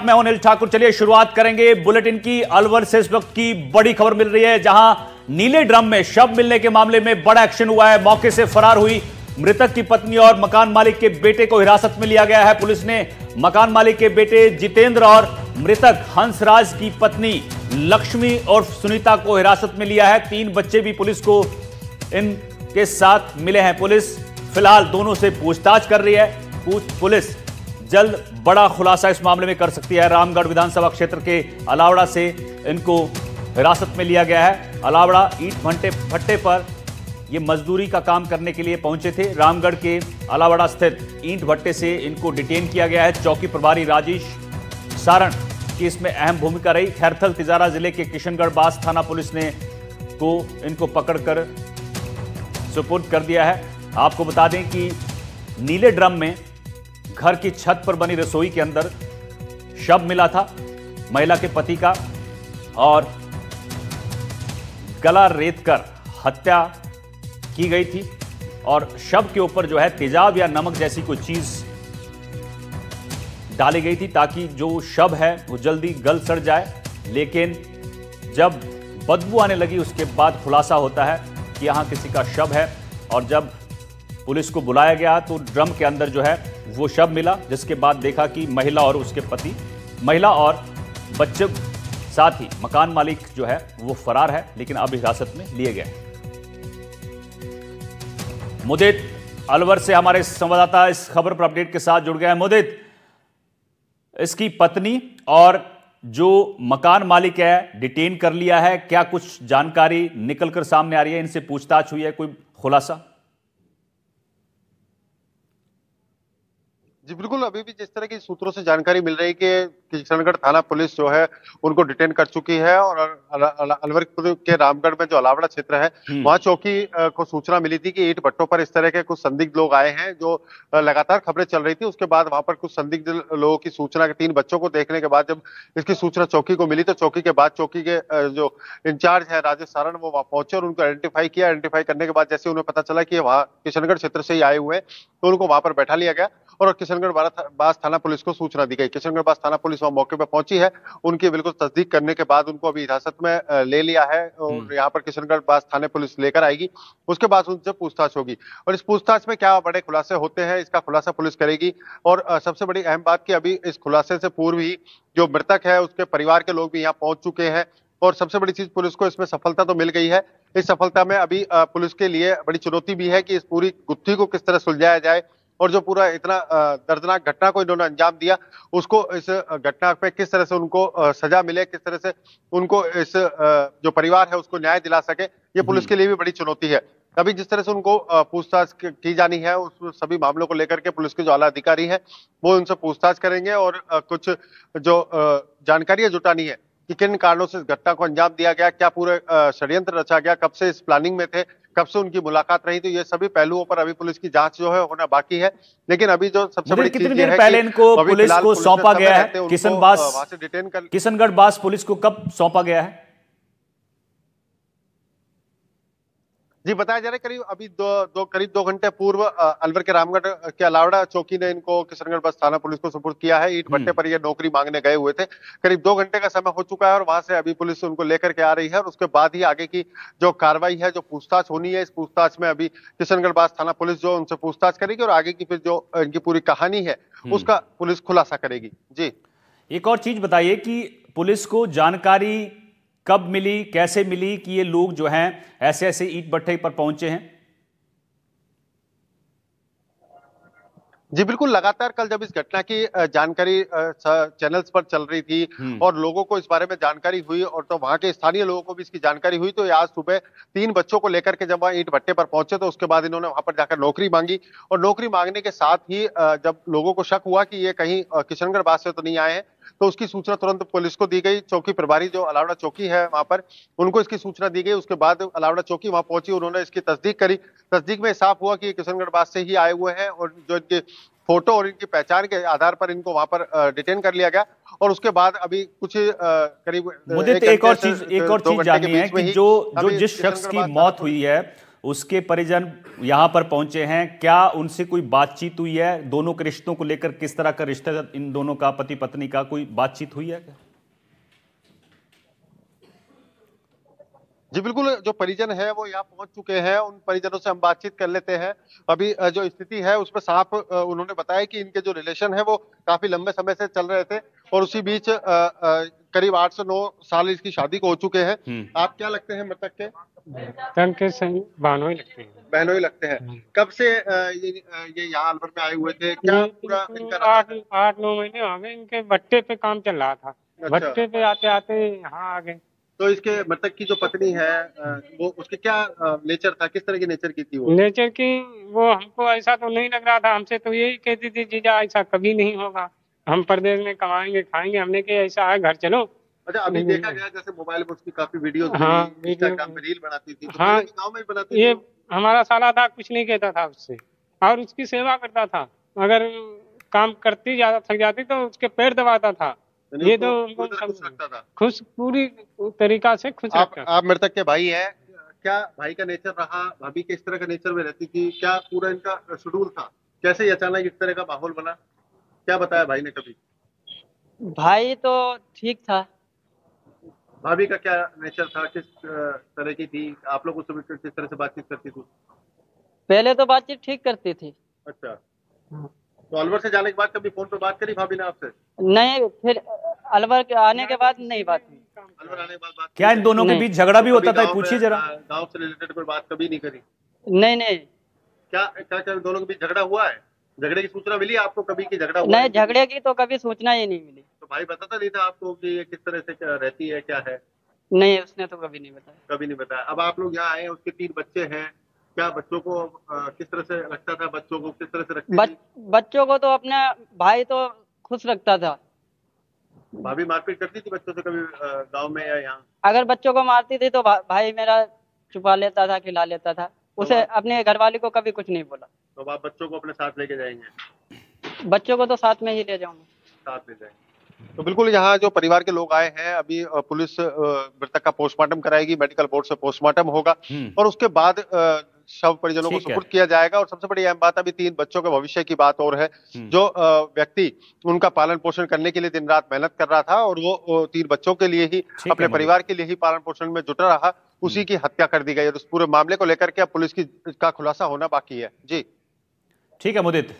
मैं हूं अनिल ठाकुर। चलिए शुरुआत करेंगे बुलेटिन की। अलवर से इस वक्त की बड़ी खबर मिल रही है, जहां नीले ड्रम में शव मिलने के मामले में बड़ा एक्शन हुआ है। मौके से फरार हुई मृतक की पत्नी और मकान मालिक के बेटे को हिरासत में लिया गया है। पुलिस ने मकान मालिक के बेटे जितेंद्र और मृतक हंसराज की पत्नी लक्ष्मी और सुनीता को हिरासत में लिया है। 3 बच्चे भी पुलिस को इनके साथ मिले हैं। पुलिस फिलहाल दोनों से पूछताछ कर रही है। पुलिस जल्द बड़ा खुलासा इस मामले में कर सकती है। रामगढ़ विधानसभा क्षेत्र के अलावड़ा से इनको हिरासत में लिया गया है। अलावड़ा ईंट भट्टे पर ये मजदूरी का काम करने के लिए पहुंचे थे। रामगढ़ के अलावड़ा स्थित ईंट भट्टे से इनको डिटेन किया गया है। चौकी प्रभारी राजेश सारण की इसमें अहम भूमिका रही। खैरथल तिजारा जिले के किशनगढ़ बास थाना पुलिस ने इनको पकड़कर सुपुर्द कर दिया है। आपको बता दें कि नीले ड्रम में घर की छत पर बनी रसोई के अंदर शव मिला था महिला के पति का, और गला रेतकर हत्या की गई थी। और शव के ऊपर जो है तेजाब या नमक जैसी कोई चीज डाली गई थी ताकि जो शव है वो जल्दी गल सड़ जाए। लेकिन जब बदबू आने लगी उसके बाद खुलासा होता है कि यहां किसी का शव है। और जब पुलिस को बुलाया गया तो ड्रम के अंदर जो है वो शव मिला, जिसके बाद देखा कि महिला और उसके पति, महिला और बच्चे, साथ ही मकान मालिक जो है वो फरार है, लेकिन अब हिरासत में लिए गए। मुदित अलवर से हमारे संवाददाता इस खबर पर अपडेट के साथ जुड़ गया है। मुदित, इसकी पत्नी और जो मकान मालिक है डिटेन कर लिया है, क्या कुछ जानकारी निकलकर सामने आ रही है? इनसे पूछताछ हुई है, कोई खुलासा? जी बिल्कुल, अभी भी जिस तरह की सूत्रों से जानकारी मिल रही है कि किशनगढ़ थाना पुलिस जो है उनको डिटेन कर चुकी है। और अलवर के रामगढ़ में जो अलावड़ा क्षेत्र है वहां चौकी को सूचना मिली थी कि ईंट भट्टों पर इस तरह के कुछ संदिग्ध लोग आए हैं। जो लगातार खबरें चल रही थी, उसके बाद वहां पर कुछ संदिग्ध लोगों की सूचना के 3 बच्चों को देखने के बाद जब इसकी सूचना चौकी को मिली तो चौकी के बाद चौकी के जो इंचार्ज है राजेश सारण, वो वहां पहुंचे और उनको आइडेंटिफाई किया। आइडेंटिफाई करने के बाद जैसे उन्हें पता चला कि वहां किशनगढ़ क्षेत्र से ही आए हुए हैं तो उनको वहां पर बैठा लिया गया और किशनगढ़ बास थाना पुलिस को सूचना दी गई। किशनगढ़ बास थाना पुलिस वहां मौके पर पहुंची है। उनकी बिल्कुल तस्दीक करने के बाद उनको अभी हिरासत में ले लिया है और यहाँ पर किशनगढ़ बास थाने पुलिस लेकर आएगी। उसके बाद उनसे पूछताछ होगी और इस पूछताछ में क्या बड़े खुलासे होते हैं इसका खुलासा पुलिस करेगी। और सबसे बड़ी अहम बात कि अभी इस खुलासे से पूर्व ही जो मृतक है उसके परिवार के लोग भी यहाँ पहुंच चुके हैं। और सबसे बड़ी चीज, पुलिस को इसमें सफलता तो मिल गई है। इस सफलता में अभी पुलिस के लिए बड़ी चुनौती भी है कि इस पूरी गुत्थी को किस तरह सुलझाया जाए और जो पूरा इतना दर्दनाक घटना को इन्होंने अंजाम दिया उसको, इस घटना पे किस तरह से उनको सजा मिले, किस तरह से उनको इस जो परिवार है उसको न्याय दिला सके, ये पुलिस के लिए भी बड़ी चुनौती है। अभी जिस तरह से उनको पूछताछ की जानी है उस सभी मामलों को लेकर के पुलिस के जो आला अधिकारी है वो उनसे पूछताछ करेंगे और कुछ जो जानकारियां जुटानी है कि किन कारणों से इस घटना को अंजाम दिया गया, क्या पूरा षड्यंत्र रचा गया, कब से इस प्लानिंग में थे, कब से उनकी मुलाकात रही, तो ये सभी पहलुओं पर अभी पुलिस की जांच जो है होना बाकी है। लेकिन अभी जो सबसे बड़ी चीज कितनी देर पहले इनको पुलिस को सौंपा गया है? किशनगढ़ बास पुलिस को कब सौंपा गया है? जी बताया जा रहा है करीब अभी करीब 2 घंटे पूर्व अलवर के रामगढ़ के अलावड़ा चौकी ने इनको किशनगढ़ बस थाना पुलिस को सुपुर्द किया है। ईंट भट्टे पर ये नौकरी मांगने गए हुए थे। करीब 2 घंटे का समय हो चुका है और वहां से अभी पुलिस उनको लेकर के आ रही है और उसके बाद ही आगे की जो कार्रवाई है, जो पूछताछ होनी है, इस पूछताछ में अभी किशनगढ़ बास थाना पुलिस जो उनसे पूछताछ करेगी और आगे की फिर जो इनकी पूरी कहानी है उसका पुलिस खुलासा करेगी। जी एक और चीज बताइए कि पुलिस को जानकारी कब मिली, कैसे मिली कि ये लोग जो हैं ऐसे ऐसे ईंट भट्टे पर पहुंचे हैं? जी बिल्कुल, लगातार कल जब इस घटना की जानकारी चैनल्स पर चल रही थी और लोगों को इस बारे में जानकारी हुई और तो वहां के स्थानीय लोगों को भी इसकी जानकारी हुई तो आज सुबह 3 बच्चों को लेकर के जब वहां ईंट भट्टे पर पहुंचे तो उसके बाद इन्होंने वहां पर जाकर नौकरी मांगी। और नौकरी मांगने के साथ ही जब लोगों को शक हुआ कि ये कहीं किशनगढ़ बास से तो नहीं आए हैं तो उसकी सूचना तुरंत पुलिस को दी गई। चौकी प्रभारी जो अलावड़ा चौकी है वहां पर उनको इसकी सूचना दी गई। उसके बाद अलावड़ा चौकी वहां पहुंची, उन्होंने इसकी तस्दीक करी। तस्दीक में साफ हुआ कि किशनगढ़ बास से ही आए हुए हैं और जो इनके फोटो और इनकी पहचान के आधार पर इनको वहां पर डिटेन कर लिया गया। और उसके बाद अभी कुछ करीब मुझे एक और चीज जाननी है कि जो जिस शख्स की मौत हुई है उसके परिजन यहां पर पहुंचे हैं। क्या उनसे कोई बातचीत हुई है? दोनों के रिश्तों को लेकर किस तरह का रिश्ता इन दोनों का, पति पत्नी का, कोई बातचीत हुई है क्या? जी बिल्कुल, जो परिजन है वो यहाँ पहुंच चुके हैं। उन परिजनों से हम बातचीत कर लेते हैं। अभी जो स्थिति है उसमें साफ उन्होंने बताया कि इनके जो रिलेशन है वो काफी लंबे समय से चल रहे थे और उसी बीच करीब 8 से 9 साल इसकी शादी को हो चुके हैं। आप क्या लगते हैं मृतक के? तन के सही बहनोई लगते हैं। बहनोई लगते हैं। कब से ये यहाँ अलवर में आए हुए थे? क्या पूरा इनका 8-9 महीने हो गए। इनके भट्टे पे काम चल रहा था। अच्छा। भट्टे पे आते आते यहाँ आ गए। तो इसके मृतक की जो पत्नी है वो उसके क्या नेचर था? किस तरह की नेचर की थी वो? नेचर की वो हमको ऐसा तो नहीं लग रहा था। हमसे तो यही कहती थी जीजा ऐसा कभी नहीं होगा, हम परदेश में कमाएंगे खाएंगे। हमने कहा ऐसा है घर चलो। अच्छा, अभी देखा गया जैसे मोबाइल पर उसकी काफी वीडियोस हाँ, इंस्टाग्राम पे रील बनाती थी, तो हाँ, गांव में बनाती थी। ये हमारा साला था, कुछ नहीं कहता था उससे और उसकी सेवा करता था। अगर काम करती ज्यादा थक जाती तो उसके पैर दबाता था। ये तो खुश रखता था, खुश पूरी तरीका से खुश रखता। आप मृतक के भाई हैं, क्या भाई का नेचर रहा? भाभी किस तरह का नेचर में रहती थी? क्या पूरा इनका शेड्यूल था? कैसे ये अचानक इस तरह का माहौल बना? क्या बताया भाई ने कभी? भाई तो ठीक था। भाभी का क्या नेचर था? किस तरह की थी? आप लोग उससे किस तरह से बातचीत करती थी? पहले तो बातचीत ठीक करती थी। अच्छा, तो अलवर से जाने के बाद कभी फोन पे बात करी भाभी ने आपसे? नहीं, फिर अलवर के आने के बाद नहीं बात हुई। अलवर आने के बाद बात? क्या इन दोनों के बीच झगड़ा भी होता था? पूछिए जरा। गांव से रिलेटेड कोई बात कभी नहीं करी? नहीं। क्या दोनों के बीच झगड़ा हुआ है? झगड़े की सूचना मिली आपको कभी कि झगड़ा हुआ? नहीं, झगड़े की तो कभी सूचना ही नहीं मिली। तो भाई बताता नहीं था आपको कि ये किस तरह से रहती है, क्या है? नहीं, उसने तो कभी नहीं बताया। कभी नहीं बताया। अब आप लोग यहाँ आए हैं, उसके 3 बच्चे हैं। क्या बच्चों को किस तरह से रखता था? बच्चों को किस तरह से रखती थी? बच्चों को तो अपने भाई तो खुश रखता था। भाभी मारपीट करती थी बच्चों से कभी गांव में या यहाँ? अगर बच्चों को मारती थी तो भाई मेरा छुपा लेता था, खिला लेता था। उसे अपने घरवाली को कभी कुछ नहीं बोला। तो आप बच्चों को अपने साथ लेके जाएंगे? बच्चों को तो साथ में ही ले जाऊंगा। साथ ले जाएंगे। तो बिल्कुल यहाँ जो परिवार के लोग आए हैं, अभी पुलिस मृतक का पोस्टमार्टम कराएगी, मेडिकल बोर्ड से पोस्टमार्टम होगा और उसके बाद शव परिजनों को सुपुर्द किया जाएगा। और सबसे बड़ी अहम बात, अभी 3 बच्चों के भविष्य की बात और है। जो व्यक्ति उनका पालन पोषण करने के लिए दिन रात मेहनत कर रहा था और वो 3 बच्चों के लिए ही, अपने परिवार के लिए ही पालन पोषण में जुटा रहा, उसी की हत्या कर दी गई। और इस पूरे मामले को लेकर के अब पुलिस का खुलासा होना बाकी है। जी ठीक है मुदित।